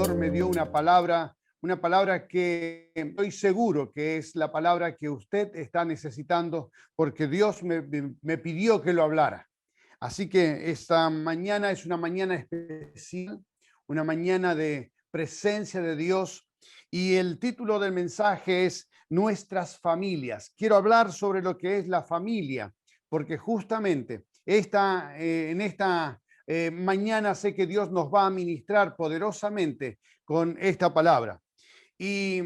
Señor me dio una palabra que estoy seguro que es la palabra que usted está necesitando, porque Dios me pidió que lo hablara. Así que esta mañana es una mañana especial, una mañana de presencia de Dios, y el título del mensaje es Nuestras familias. Quiero hablar sobre lo que es la familia, porque justamente en esta mañana sé que Dios nos va a ministrar poderosamente con esta palabra. Y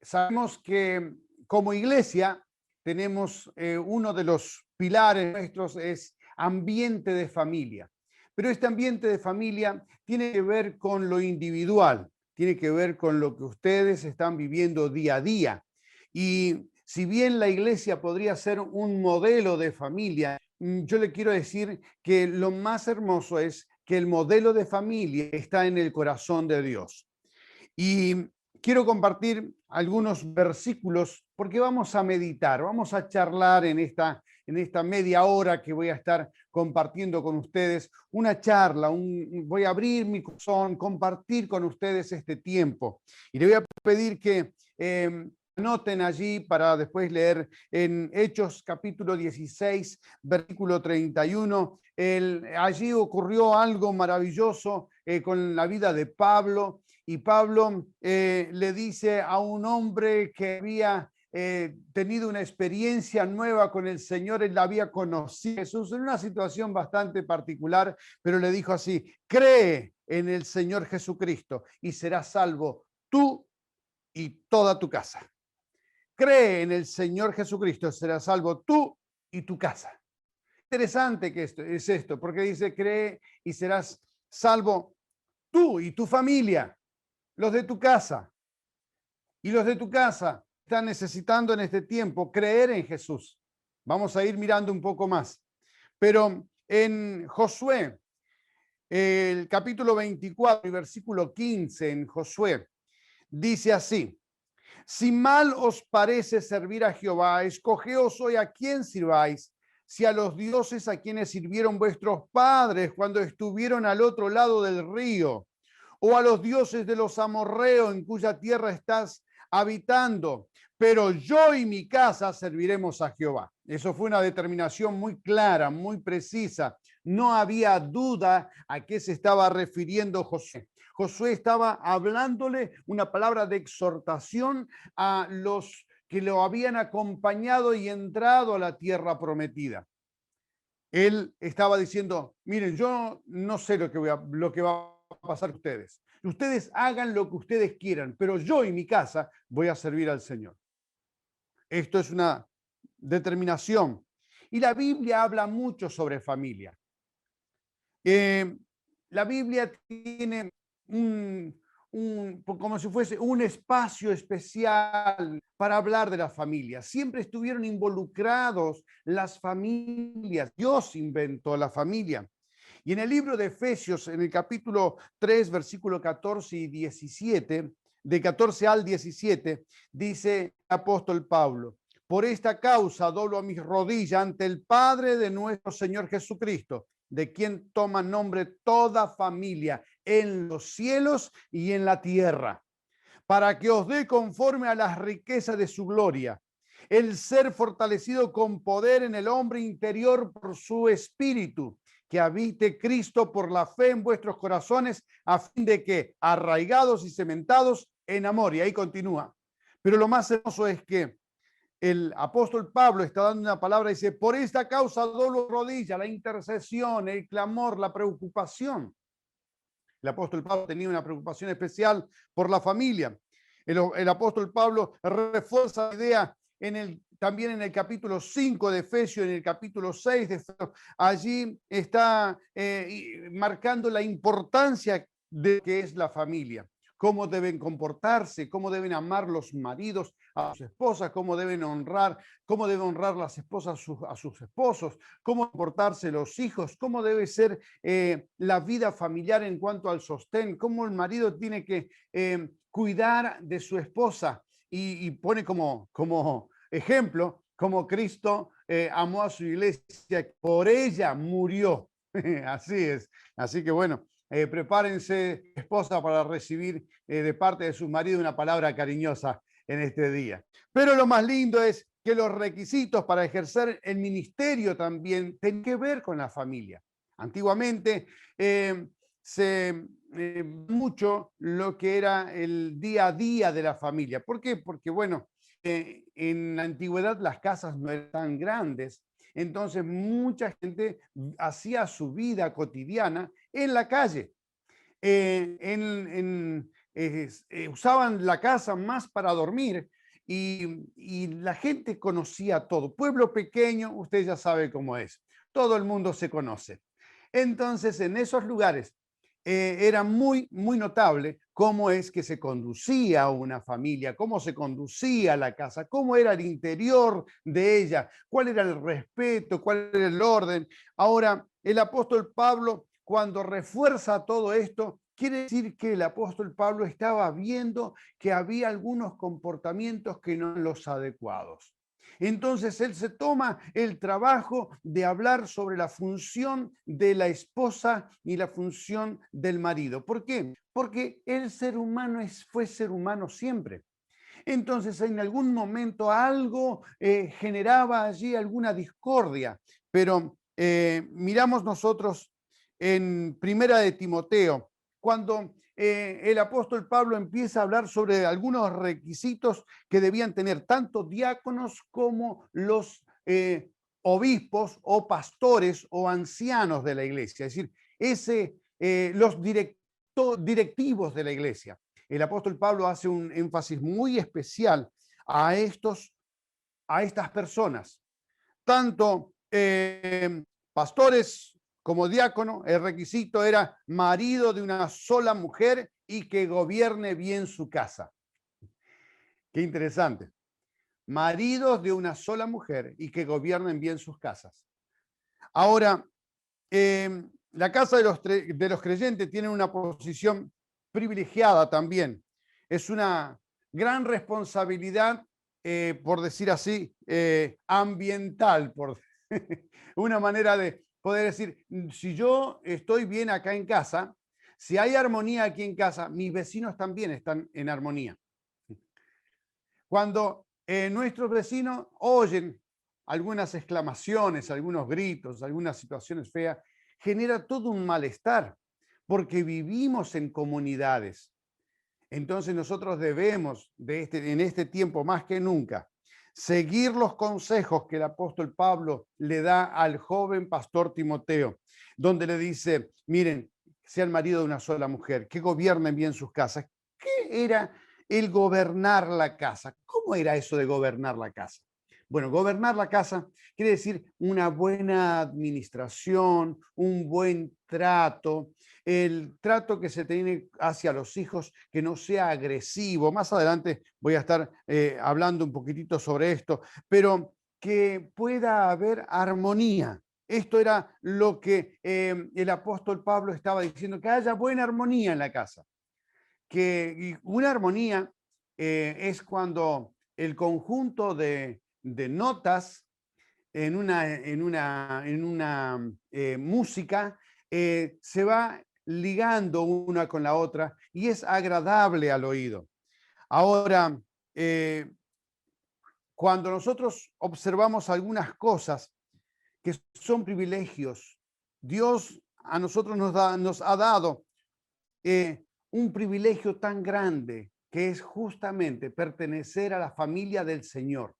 sabemos que como iglesia tenemos uno de los pilares nuestros es ambiente de familia. Pero este ambiente de familia tiene que ver con lo individual, tiene que ver con lo que ustedes están viviendo día a día. Y si bien la iglesia podría ser un modelo de familia, yo le quiero decir que lo más hermoso es que el modelo de familia está en el corazón de Dios. Y quiero compartir algunos versículos porque vamos a meditar, vamos a charlar en esta media hora que voy a estar compartiendo con ustedes, una charla, voy a abrir mi corazón, compartir con ustedes este tiempo. Y le voy a pedir que anoten allí para después leer en Hechos capítulo 16, versículo 31. Allí ocurrió algo maravilloso con la vida de Pablo. Y Pablo le dice a un hombre que había tenido una experiencia nueva con el Señor, él había conocido a Jesús en una situación bastante particular, pero le dijo así: cree en el Señor Jesucristo y serás salvo tú y toda tu casa. Cree en el Señor Jesucristo, serás salvo tú y tu casa. Interesante que es esto, porque dice cree y serás salvo tú y tu familia. Los de tu casa. Y los de tu casa están necesitando en este tiempo creer en Jesús. Vamos a ir mirando un poco más. Pero en Josué, el capítulo 24, versículo 15, en Josué, dice así: si mal os parece servir a Jehová, escogeos hoy a quién sirváis, si a los dioses a quienes sirvieron vuestros padres cuando estuvieron al otro lado del río, o a los dioses de los amorreos en cuya tierra estás habitando, pero yo y mi casa serviremos a Jehová. Eso fue una determinación muy clara, muy precisa. No había duda a qué se estaba refiriendo Josué. Josué estaba hablándole una palabra de exhortación a los que lo habían acompañado y entrado a la tierra prometida. Él estaba diciendo: miren, yo no sé lo que va a pasar a ustedes. Ustedes hagan lo que ustedes quieran, pero yo y mi casa voy a servir al Señor. Esto es una determinación. Y la Biblia habla mucho sobre familia. La Biblia tiene como si fuese un espacio especial para hablar de la familia. Siempre estuvieron involucrados las familias. Dios inventó la familia. Y en el libro de Efesios, en el capítulo 3, versículo 14 y 17, de 14 al 17, dice el apóstol Pablo: por esta causa doblo mis rodillas ante el Padre de nuestro Señor Jesucristo, de quien toma nombre toda familia en los cielos y en la tierra, para que os dé conforme a las riquezas de su gloria, el ser fortalecido con poder en el hombre interior por su espíritu, que habite Cristo por la fe en vuestros corazones, a fin de que, arraigados y cementados en amor, y ahí continúa. Pero lo más hermoso es que el apóstol Pablo está dando una palabra y dice: por esta causa doblo rodilla, la intercesión, el clamor, la preocupación. El apóstol Pablo tenía una preocupación especial por la familia. El apóstol Pablo refuerza la idea también en el capítulo 5 de Efesios, en el capítulo 6 de Efesios. Allí está marcando la importancia de que es la familia, cómo deben comportarse, cómo deben amar los maridos a sus esposas, cómo deben honrar las esposas a sus esposos, cómo comportarse los hijos, cómo debe ser la vida familiar en cuanto al sostén, cómo el marido tiene que cuidar de su esposa, y pone como ejemplo como Cristo amó a su iglesia, por ella murió. Así es. Así que bueno, Prepárense, esposa, para recibir de parte de su marido una palabra cariñosa en este día. Pero lo más lindo es que los requisitos para ejercer el ministerio también tienen que ver con la familia. Antiguamente mucho lo que era el día a día de la familia. ¿Por qué? Porque, bueno, en la antigüedad las casas no eran tan grandes, entonces mucha gente hacía su vida cotidiana en la calle. Usaban la casa más para dormir y la gente conocía todo. Pueblo pequeño, usted ya sabe cómo es. Todo el mundo se conoce. Entonces, en esos lugares era muy, muy notable cómo es que se conducía una familia, cómo se conducía la casa, cómo era el interior de ella, cuál era el respeto, cuál era el orden. Ahora, el apóstol Pablo, cuando refuerza todo esto, quiere decir que el apóstol Pablo estaba viendo que había algunos comportamientos que no eran los adecuados. Entonces él se toma el trabajo de hablar sobre la función de la esposa y la función del marido. ¿Por qué? Porque el ser humano fue ser humano siempre. Entonces en algún momento algo generaba allí alguna discordia, pero miramos nosotros en Primera de Timoteo, cuando el apóstol Pablo empieza a hablar sobre algunos requisitos que debían tener tanto diáconos como los obispos o pastores o ancianos de la iglesia, es decir, los directivos de la iglesia. El apóstol Pablo hace un énfasis muy especial a estas personas, tanto pastores como diácono. El requisito era marido de una sola mujer y que gobierne bien su casa. Qué interesante. Maridos de una sola mujer y que gobiernen bien sus casas. Ahora, la casa de los creyentes tiene una posición privilegiada también. Es una gran responsabilidad, por decir así, ambiental, por una manera de poder decir, si yo estoy bien acá en casa, si hay armonía aquí en casa, mis vecinos también están en armonía. Cuando nuestros vecinos oyen algunas exclamaciones, algunos gritos, algunas situaciones feas, genera todo un malestar, porque vivimos en comunidades. Entonces nosotros debemos, en este tiempo más que nunca, seguir los consejos que el apóstol Pablo le da al joven pastor Timoteo, donde le dice, miren, sean marido de una sola mujer, que gobiernen bien sus casas. ¿Qué era el gobernar la casa? ¿Cómo era eso de gobernar la casa? Bueno, gobernar la casa quiere decir una buena administración, un buen trato, el trato que se tiene hacia los hijos que no sea agresivo. Más adelante voy a estar hablando un poquitito sobre esto, pero que pueda haber armonía. Esto era lo que el apóstol Pablo estaba diciendo, que haya buena armonía en la casa. Y una armonía es cuando el conjunto de notas en una música se va ligando una con la otra y es agradable al oído. Ahora, cuando nosotros observamos algunas cosas que son privilegios, Dios a nosotros nos ha dado un privilegio tan grande que es justamente pertenecer a la familia del Señor.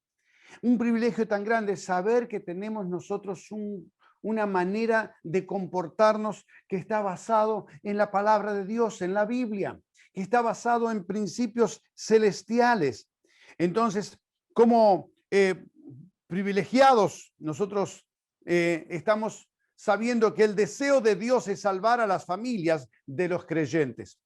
Un privilegio tan grande saber que tenemos nosotros una manera de comportarnos que está basado en la palabra de Dios, en la Biblia, que está basado en principios celestiales. Entonces, como privilegiados, nosotros estamos sabiendo que el deseo de Dios es salvar a las familias de los creyentes.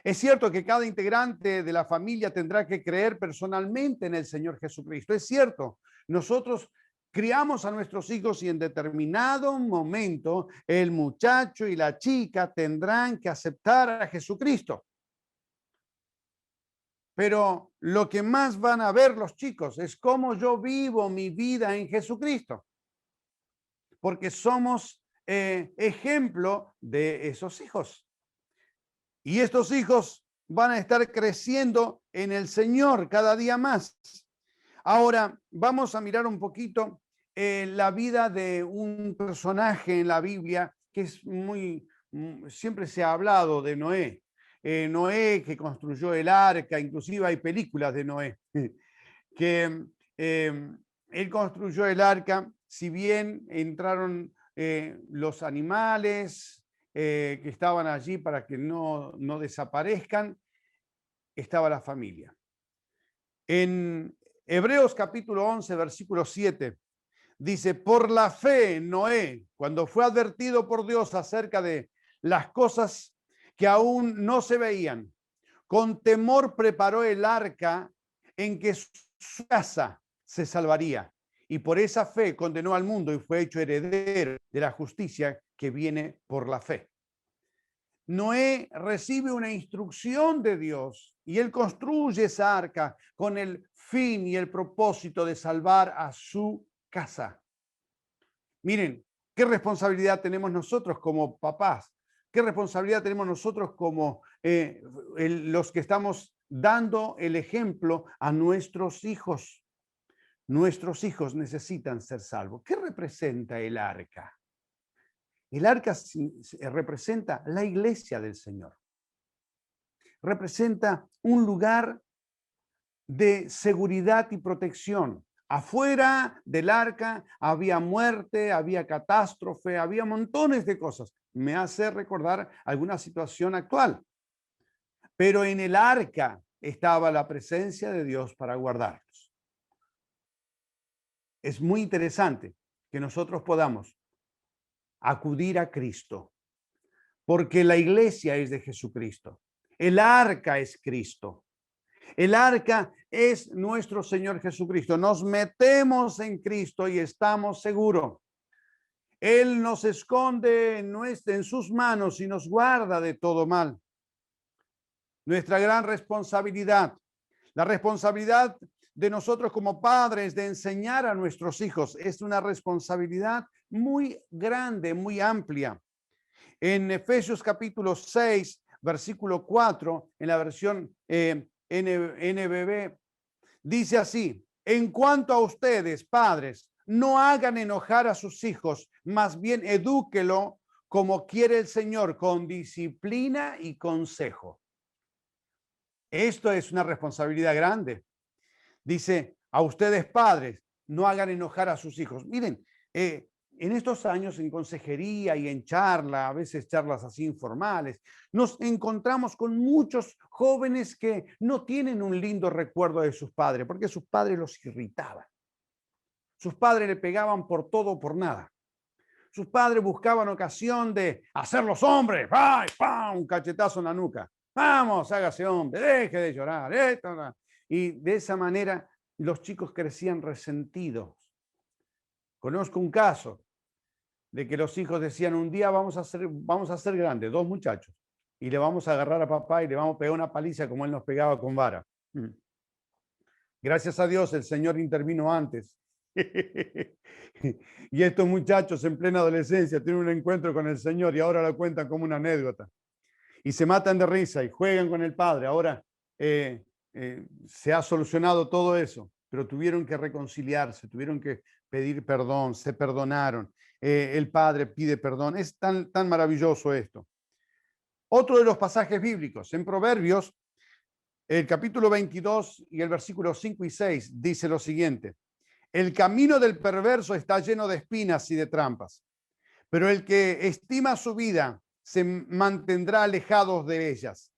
Es cierto que cada integrante de la familia tendrá que creer personalmente en el Señor Jesucristo. Es cierto, nosotros criamos a nuestros hijos y en determinado momento el muchacho y la chica tendrán que aceptar a Jesucristo. Pero lo que más van a ver los chicos es cómo yo vivo mi vida en Jesucristo. Porque somos ejemplo de esos hijos. Y estos hijos van a estar creciendo en el Señor cada día más. Ahora vamos a mirar un poquito la vida de un personaje en la Biblia que es siempre se ha hablado de Noé. Noé que construyó el arca, inclusive hay películas de Noé, que él construyó el arca, si bien entraron los animales que estaban allí para que no desaparezcan, estaba la familia. En Hebreos capítulo 11, versículo 7, dice, por la fe Noé, cuando fue advertido por Dios acerca de las cosas que aún no se veían, con temor preparó el arca en que su casa se salvaría. Y por esa fe condenó al mundo y fue hecho heredero de la justicia que viene por la fe. Noé recibe una instrucción de Dios y él construye esa arca con el fin y el propósito de salvar a su casa. Miren, qué responsabilidad tenemos nosotros como papás, qué responsabilidad tenemos nosotros como los que estamos dando el ejemplo a nuestros hijos. Nuestros hijos necesitan ser salvos. ¿Qué representa el arca? El arca representa la iglesia del Señor. Representa un lugar de seguridad y protección. Afuera del arca había muerte, había catástrofe, había montones de cosas. Me hace recordar alguna situación actual. Pero en el arca estaba la presencia de Dios para guardarnos. Es muy interesante que nosotros podamos acudir a Cristo, porque la iglesia es de Jesucristo. El arca es Cristo. El arca es nuestro Señor Jesucristo. Nos metemos en Cristo y estamos seguros. Él nos esconde en sus manos y nos guarda de todo mal. Nuestra gran responsabilidad, la responsabilidad de nosotros como padres de enseñar a nuestros hijos, es una responsabilidad muy grande, muy amplia. En Efesios capítulo 6, versículo 4, en la versión NBB, dice así, en cuanto a ustedes, padres, no hagan enojar a sus hijos, más bien edúquelo como quiere el Señor, con disciplina y consejo. Esto es una responsabilidad grande. Dice, a ustedes, padres, no hagan enojar a sus hijos. Miren, en estos años en consejería y en charla, a veces charlas así informales, nos encontramos con muchos jóvenes que no tienen un lindo recuerdo de sus padres, porque sus padres los irritaban. Sus padres le pegaban por todo o por nada. Sus padres buscaban ocasión de hacerlos hombres. ¡Ay, pam! Un cachetazo en la nuca. Vamos, hágase hombre, deje de llorar. Y de esa manera los chicos crecían resentidos. Conozco un caso de que los hijos decían, un día vamos a ser grandes, dos muchachos, y le vamos a agarrar a papá y le vamos a pegar una paliza como él nos pegaba con vara. Gracias a Dios el Señor intervino antes. Y estos muchachos en plena adolescencia tienen un encuentro con el Señor y ahora lo cuentan como una anécdota. Y se matan de risa y juegan con el Padre. Ahora se ha solucionado todo eso, pero tuvieron que reconciliarse, tuvieron que pedir perdón, se perdonaron. El Padre pide perdón. Es tan maravilloso esto. Otro de los pasajes bíblicos, en Proverbios, el capítulo 22 y el versículo 5 y 6, dice lo siguiente. El camino del perverso está lleno de espinas y de trampas, pero el que estima su vida se mantendrá alejado de ellas.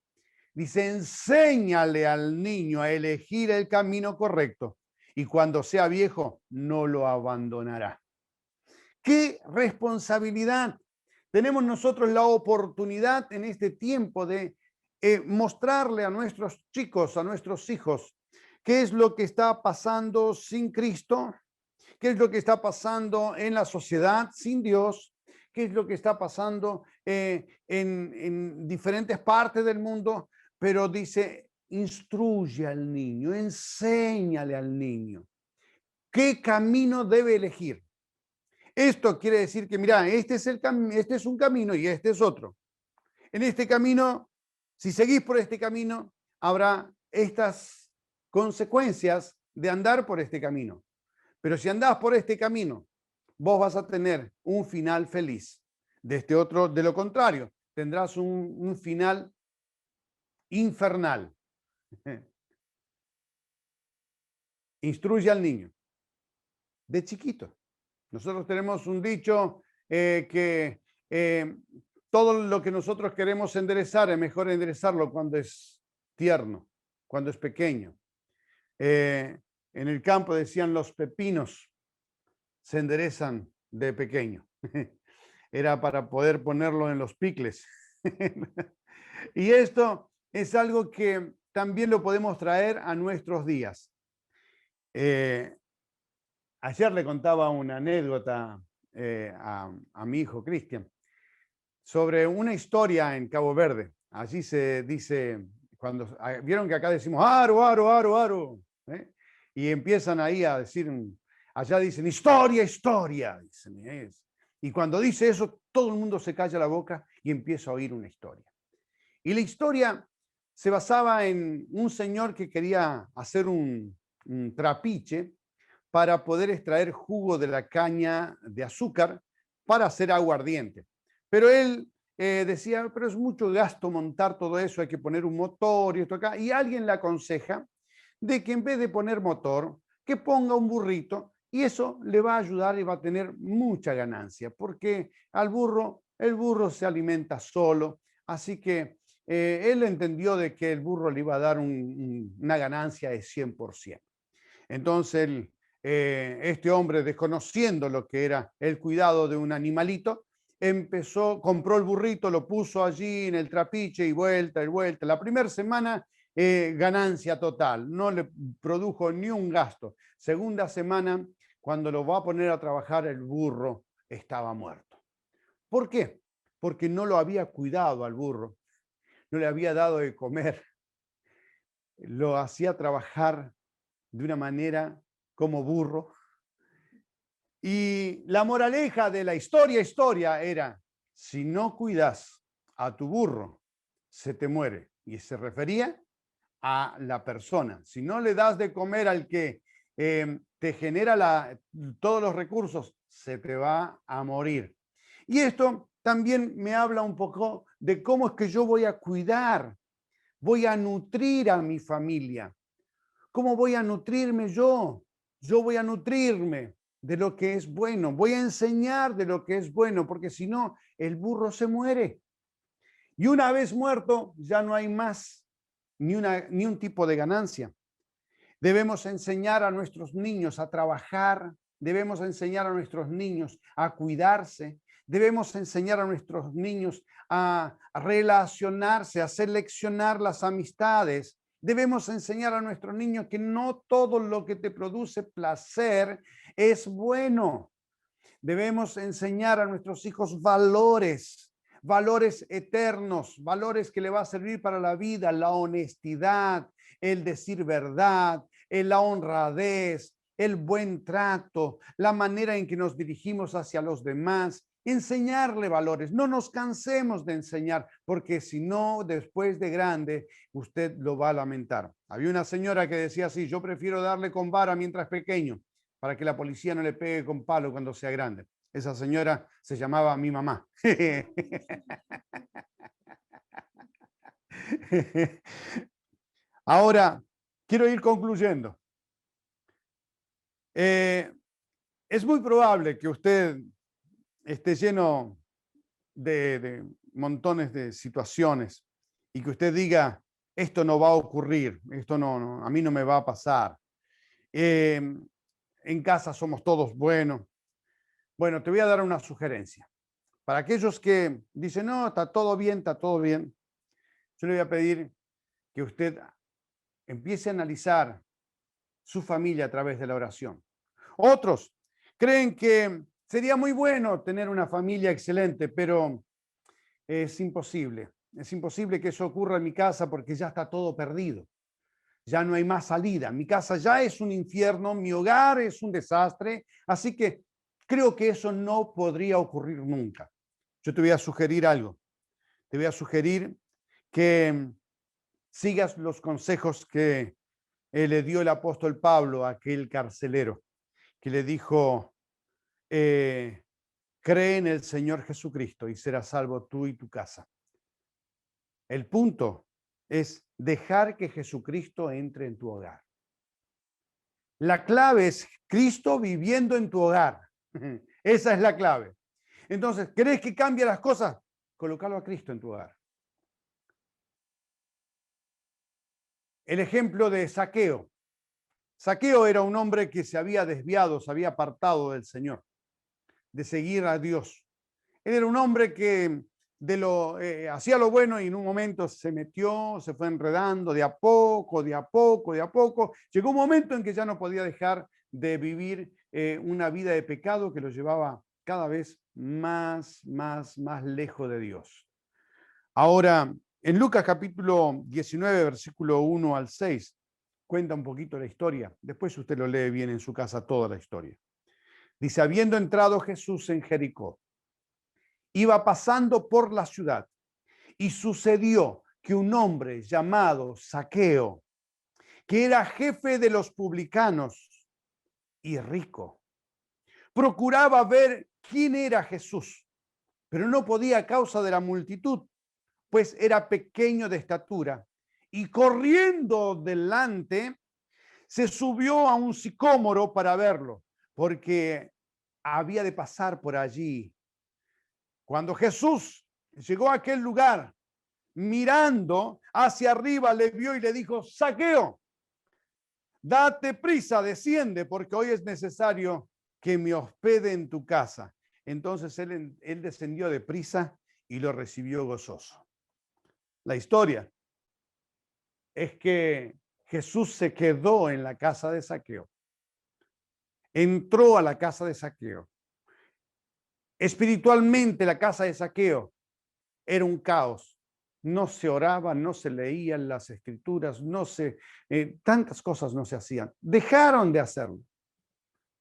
Dice, enséñale al niño a elegir el camino correcto y cuando sea viejo no lo abandonará. ¡Qué responsabilidad! Tenemos nosotros la oportunidad en este tiempo de mostrarle a nuestros chicos, a nuestros hijos, qué es lo que está pasando sin Cristo, qué es lo que está pasando en la sociedad sin Dios, qué es lo que está pasando en diferentes partes del mundo, pero dice, instruye al niño, enséñale al niño qué camino debe elegir. Esto quiere decir que, mira, este es un camino y este es otro. En este camino Si seguís por este camino, habrá estas consecuencias de andar por este camino. Pero si andás por este camino, vos vas a tener un final feliz. De lo contrario, tendrás un final infernal. Instruye al niño de chiquito. Nosotros tenemos un dicho que todo lo que nosotros queremos enderezar es mejor enderezarlo cuando es tierno, cuando es pequeño. En el campo decían los pepinos se enderezan de pequeño. Era para poder ponerlo en los picles. Y esto es algo que también lo podemos traer a nuestros días. Ayer le contaba una anécdota a mi hijo Cristian sobre una historia en Cabo Verde. Allí se dice, cuando vieron que acá decimos aro, aro, aro, aro, y empiezan ahí a decir, allá dicen historia, historia, dicen, y cuando dice eso, todo el mundo se calla la boca y empieza a oír una historia. Y la historia se basaba en un señor que quería hacer un trapiche para poder extraer jugo de la caña de azúcar para hacer aguardiente. Pero él decía, pero es mucho gasto montar todo eso, hay que poner un motor y esto acá. Y alguien le aconseja de que en vez de poner motor, que ponga un burrito y eso le va a ayudar y va a tener mucha ganancia, porque el burro se alimenta solo, así que él entendió de que el burro le iba a dar una ganancia de 100%. Entonces, este hombre, desconociendo lo que era el cuidado de un animalito, compró el burrito, lo puso allí en el trapiche y vuelta y vuelta. La primera semana, ganancia total, no le produjo ni un gasto. Segunda semana, cuando lo va a poner a trabajar, el burro estaba muerto. ¿Por qué? Porque no lo había cuidado al burro, no le había dado de comer, lo hacía trabajar de una manera como burro. Y la moraleja de la historia era, si no cuidas a tu burro, se te muere. Y se refería a la persona. Si no le das de comer al que te genera todos los recursos, se te va a morir. Y esto también me habla un poco de cómo es que yo voy a cuidar, voy a nutrir a mi familia. ¿Cómo voy a nutrirme yo? Yo voy a nutrirme de lo que es bueno, voy a enseñar de lo que es bueno, porque si no, el burro se muere. Y una vez muerto, ya no hay más ni un tipo de ganancia. Debemos enseñar a nuestros niños a trabajar, debemos enseñar a nuestros niños a cuidarse, debemos enseñar a nuestros niños a relacionarse, a seleccionar las amistades. Debemos enseñar a nuestros niños que no todo lo que te produce placer es bueno. Debemos enseñar a nuestros hijos valores, valores eternos, valores que le va a servir para la vida, la honestidad, el decir verdad, la honradez, el buen trato, la manera en que nos dirigimos hacia los demás, enseñarle valores. No nos cansemos de enseñar, porque si no, después de grande, usted lo va a lamentar. Había una señora que decía así, yo prefiero darle con vara mientras pequeño, para que la policía no le pegue con palo cuando sea grande. Esa señora se llamaba mi mamá. Ahora, quiero ir concluyendo. Es muy probable que usted esté lleno de montones de situaciones y que usted diga, esto no va a ocurrir, esto no, a mí no me va a pasar. En casa somos todos buenos. Bueno, te voy a dar una sugerencia. Para aquellos que dicen, no, está todo bien, yo le voy a pedir que usted empiece a analizar su familia a través de la oración. Otros creen que sería muy bueno tener una familia excelente, pero es imposible. Es imposible que eso ocurra en mi casa porque ya está todo perdido. Ya no hay más salida. Mi casa ya es un infierno, mi hogar es un desastre, así que creo que eso no podría ocurrir nunca. Yo te voy a sugerir algo. Te voy a sugerir que sigas los consejos que le dio el apóstol Pablo a aquel carcelero, que le dijo, cree en el Señor Jesucristo y serás salvo tú y tu casa. El punto es dejar que Jesucristo entre en tu hogar. La clave es Cristo viviendo en tu hogar. Esa es la clave. Entonces, ¿querés que cambie las cosas? Colócalo a Cristo en tu hogar. El ejemplo de Zaqueo. Zaqueo era un hombre que se había desviado, se había apartado del Señor, de seguir a Dios. Él era un hombre que hacía lo bueno y en un momento se metió, se fue enredando de a poco, de a poco, de a poco. Llegó un momento en que ya no podía dejar de vivir una vida de pecado que lo llevaba cada vez más lejos de Dios. Ahora, en Lucas capítulo 19, versículo 1 al 6, cuenta un poquito la historia. Después usted lo lee bien en su casa, toda la historia. Dice, habiendo entrado Jesús en Jericó, iba pasando por la ciudad y sucedió que un hombre llamado Zaqueo, que era jefe de los publicanos y rico, procuraba ver quién era Jesús, pero no podía a causa de la multitud, pues era pequeño de estatura, y corriendo delante se subió a un sicómoro para verlo, porque había de pasar por allí. Cuando Jesús llegó a aquel lugar, mirando hacia arriba, le vio y le dijo, Zaqueo, date prisa, desciende, porque hoy es necesario que me hospede en tu casa. Entonces él descendió de prisa y lo recibió gozoso. La historia es que Jesús se quedó en la casa de Zaqueo. Entró a la casa de Zaqueo. Espiritualmente la casa de Zaqueo era un caos. No se oraba, no se leían las escrituras, tantas cosas no se hacían. Dejaron de hacerlo.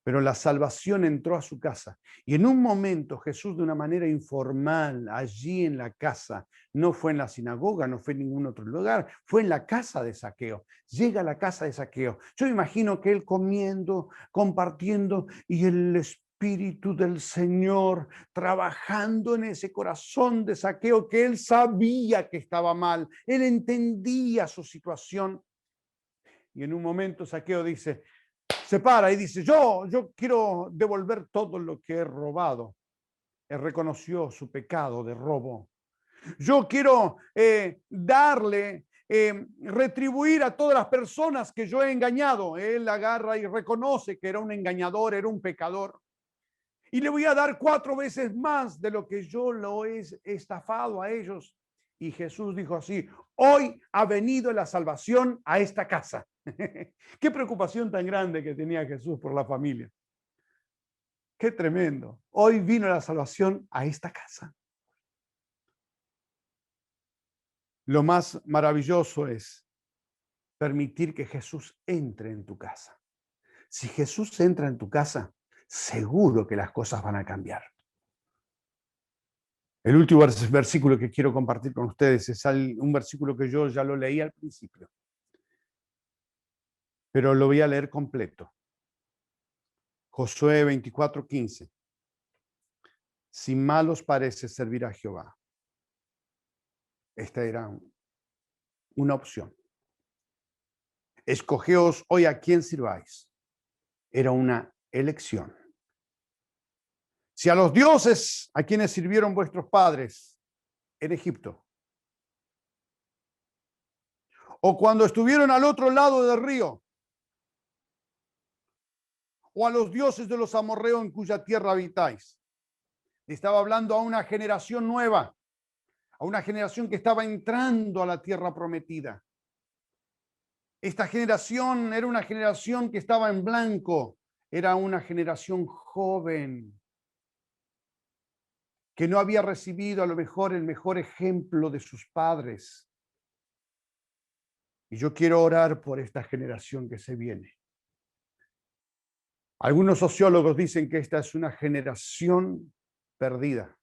Pero la salvación entró a su casa. Y en un momento Jesús, de una manera informal, allí en la casa, no fue en la sinagoga, no fue en ningún otro lugar, fue en la casa de Zaqueo. Llega a la casa de Zaqueo. Yo imagino que él comiendo, compartiendo, y el Espíritu del Señor trabajando en ese corazón de Zaqueo, que él sabía que estaba mal, él entendía su situación. Y en un momento Zaqueo dice, se para y dice, yo quiero devolver todo lo que he robado. Él reconoció su pecado de robo. Yo quiero retribuir a todas las personas que yo he engañado. Él agarra y reconoce que era un engañador, era un pecador. Y le voy a dar 4 veces más de lo que yo lo he estafado a ellos. Y Jesús dijo así, hoy ha venido la salvación a esta casa. Qué preocupación tan grande que tenía Jesús por la familia. Qué tremendo. Hoy vino la salvación a esta casa. Lo más maravilloso es permitir que Jesús entre en tu casa. Si Jesús entra en tu casa, seguro que las cosas van a cambiar. El último versículo que quiero compartir con ustedes es un versículo que yo ya lo leí al principio, pero lo voy a leer completo. Josué 24:15. Si mal os parece servir a Jehová. Esta era una opción. Escogeos hoy a quién sirváis. Era una elección. Si a los dioses a quienes sirvieron vuestros padres en Egipto, o cuando estuvieron al otro lado del río, o a los dioses de los amorreos en cuya tierra habitáis. Estaba hablando a una generación nueva, a una generación que estaba entrando a la tierra prometida. Esta generación era una generación que estaba en blanco, era una generación joven, que no había recibido a lo mejor el mejor ejemplo de sus padres. Y yo quiero orar por esta generación que se viene. Algunos sociólogos dicen que esta es una generación perdida.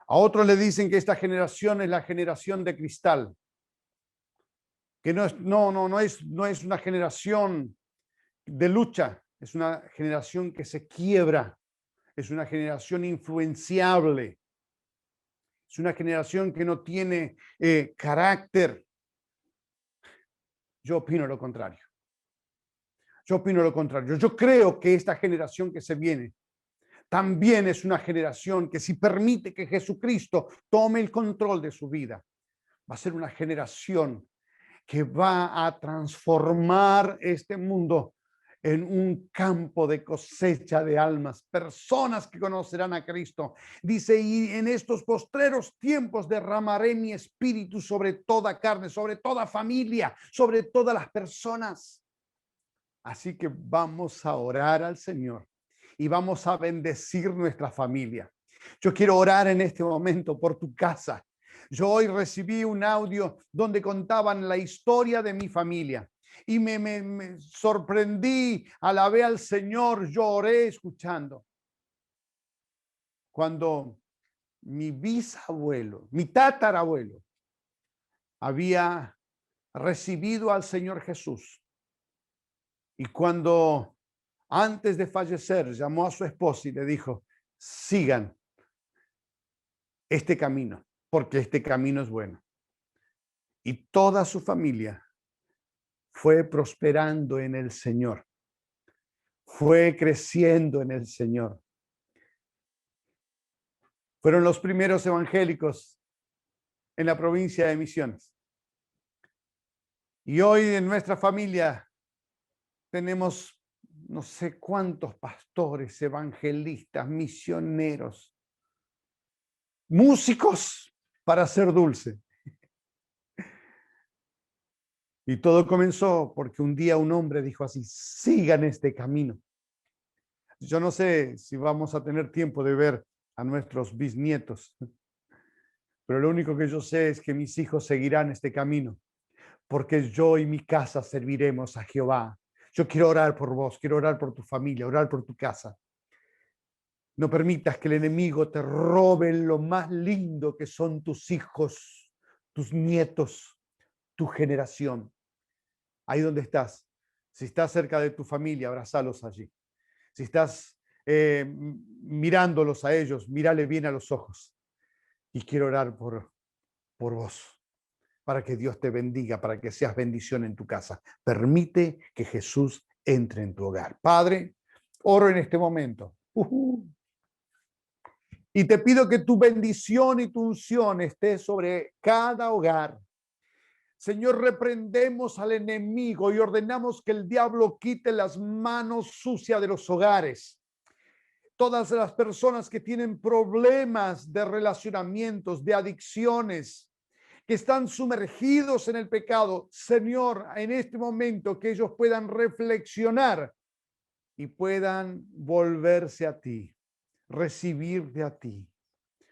A otros le dicen que esta generación es la generación de cristal, que no es una generación de lucha, es una generación que se quiebra, es una generación influenciable, es una generación que no tiene carácter. Yo opino lo contrario. Yo creo que esta generación que se viene también es una generación que, si permite que Jesucristo tome el control de su vida, va a ser una generación que va a transformar este mundo en un campo de cosecha de almas, personas que conocerán a Cristo. Dice, y en estos postreros tiempos derramaré mi espíritu sobre toda carne, sobre toda familia, sobre todas las personas. Así que vamos a orar al Señor y vamos a bendecir nuestra familia. Yo quiero orar en este momento por tu casa. Yo hoy recibí un audio donde contaban la historia de mi familia y me sorprendí, alabé al Señor, lloré escuchando. Cuando mi bisabuelo, mi tatarabuelo, había recibido al Señor Jesús, y cuando antes de fallecer llamó a su esposa y le dijo, sigan este camino, porque este camino es bueno. Y toda su familia fue prosperando en el Señor, fue creciendo en el Señor. Fueron los primeros evangélicos en la provincia de Misiones. Y hoy en nuestra familia tenemos no sé cuántos pastores, evangelistas, misioneros, músicos para hacer dulce. Y todo comenzó porque un día un hombre dijo así, sigan este camino. Yo no sé si vamos a tener tiempo de ver a nuestros bisnietos, pero lo único que yo sé es que mis hijos seguirán este camino, porque yo y mi casa serviremos a Jehová. Yo quiero orar por vos, quiero orar por tu familia, orar por tu casa. No permitas que el enemigo te robe lo más lindo que son tus hijos, tus nietos, tu generación. Ahí donde estás. Si estás cerca de tu familia, abrazalos allí. Si estás mirándolos a ellos, mírale bien a los ojos. Y quiero orar por vos, para que Dios te bendiga, para que seas bendición en tu casa. Permite que Jesús entre en tu hogar. Padre, oro en este momento. Y te pido que tu bendición y tu unción esté sobre cada hogar. Señor, reprendemos al enemigo y ordenamos que el diablo quite las manos sucias de los hogares. Todas las personas que tienen problemas de relacionamientos, de adicciones, que están sumergidos en el pecado, Señor, en este momento que ellos puedan reflexionar y puedan volverse a ti, recibirte a ti,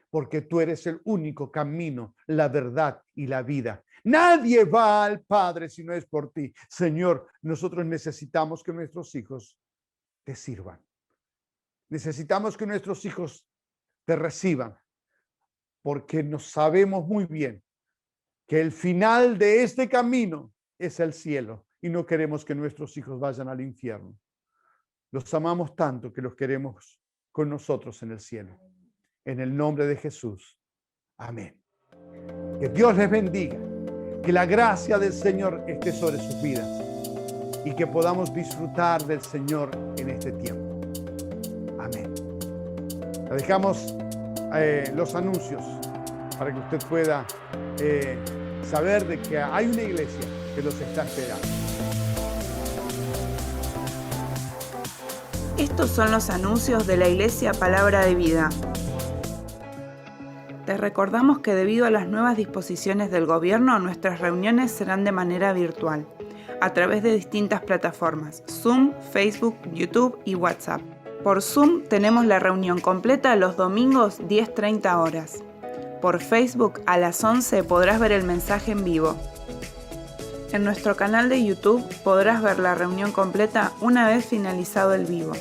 porque tú eres el único camino, la verdad y la vida. Nadie va al Padre si no es por ti. Señor, nosotros necesitamos que nuestros hijos te sirvan. Necesitamos que nuestros hijos te reciban, porque nos sabemos muy bien que el final de este camino es el cielo y no queremos que nuestros hijos vayan al infierno. Los amamos tanto que los queremos con nosotros en el cielo. En el nombre de Jesús. Amén. Que Dios les bendiga. Que la gracia del Señor esté sobre sus vidas y que podamos disfrutar del Señor en este tiempo. Amén. Le dejamos los anuncios para que usted pueda saber de que hay una iglesia que los está esperando. Estos son los anuncios de la Iglesia Palabra de Vida. Te recordamos que debido a las nuevas disposiciones del gobierno, nuestras reuniones serán de manera virtual, a través de distintas plataformas, Zoom, Facebook, YouTube y WhatsApp. Por Zoom tenemos la reunión completa los domingos 10:30 horas. Por Facebook a las 11 podrás ver el mensaje en vivo. En nuestro canal de YouTube podrás ver la reunión completa una vez finalizado el vivo.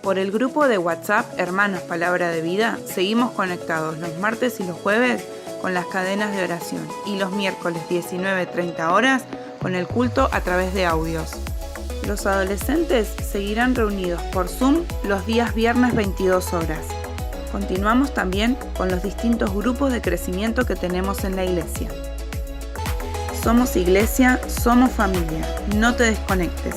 Por el grupo de WhatsApp Hermanos Palabra de Vida, seguimos conectados los martes y los jueves con las cadenas de oración y los miércoles 19:30 horas con el culto a través de audios. Los adolescentes seguirán reunidos por Zoom los días viernes 22 horas. Continuamos también con los distintos grupos de crecimiento que tenemos en la iglesia. Somos iglesia, somos familia, no te desconectes.